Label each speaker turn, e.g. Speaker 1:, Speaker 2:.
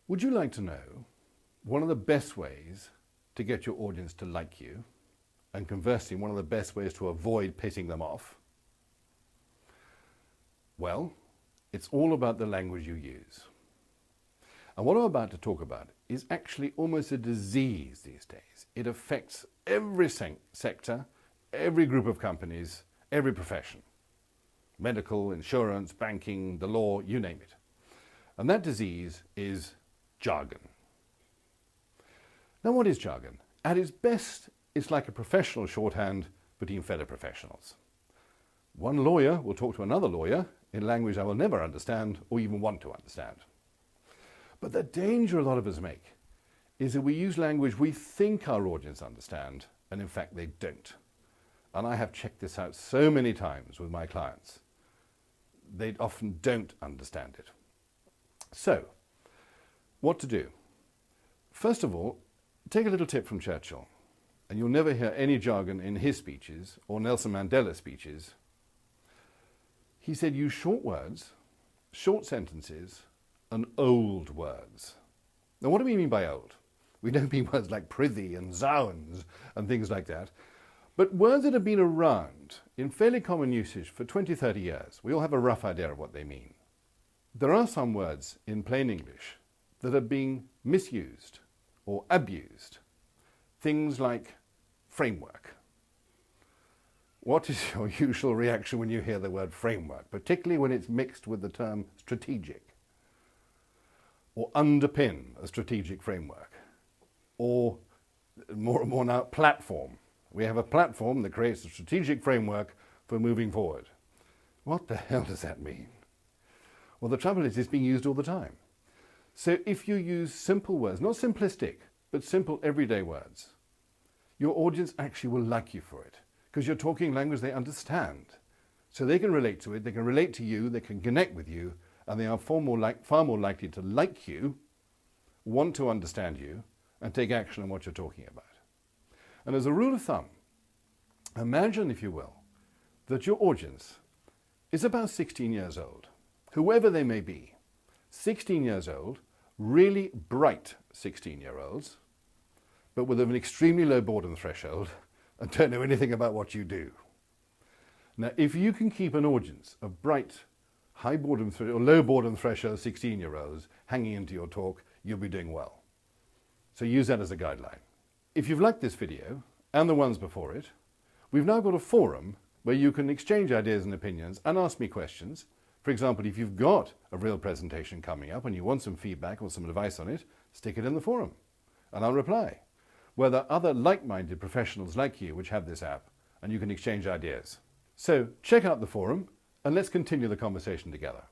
Speaker 1: Would you like to know one of the best ways to get your audience to like you, and conversely, one of the best ways to avoid pissing them off? Well, it's all about the language you use. And what I'm about to talk about is actually almost a disease these days. It affects every sector, every group of companies, every profession. Medical, insurance, banking, the law, you name it. And that disease is jargon. Now, what is jargon? At its best, it's like a professional shorthand between fellow professionals. One lawyer will talk to another lawyer in language I will never understand or even want to understand. But the danger a lot of us make is that we use language we think our audience understand, and in fact they don't. And I have checked this out so many times with my clients. They often don't understand it. So, what to do? First of all, take a little tip from Churchill, and you'll never hear any jargon in his speeches or Nelson Mandela's speeches. He said, use short words, short sentences, and old words. Now, what do we mean by old? We don't mean words like prithee and zounds and things like that, but words that have been around in fairly common usage for 20, 30 years. We all have a rough idea of what they mean. There are some words in plain English that are being misused or abused. Things like framework. What is your usual reaction when you hear the word framework, particularly when it's mixed with the term strategic? Or underpin a strategic framework? Or more and more now, platform. We have a platform that creates a strategic framework for moving forward. What the hell does that mean? Well, the trouble is it's being used all the time. So if you use simple words, not simplistic, but simple everyday words, your audience actually will like you for it, because you're talking language they understand. So they can relate to it, they can relate to you, they can connect with you, and they are far more likely to like you, want to understand you, and take action on what you're talking about. And as a rule of thumb, imagine, if you will, that your audience is about 16 years old, whoever they may be. 16 years old, really bright 16-year-olds, but with an extremely low boredom threshold and don't know anything about what you do. Now, if you can keep an audience of bright, high boredom or low boredom threshold 16-year-olds hanging into your talk, you'll be doing well. So use that as a guideline. If you've liked this video, and the ones before it, we've now got a forum where you can exchange ideas and opinions and ask me questions. For example, if you've got a real presentation coming up and you want some feedback or some advice on it, stick it in the forum and I'll reply. Where there are other like-minded professionals like you which have this app, and you can exchange ideas. So check out the forum and let's continue the conversation together.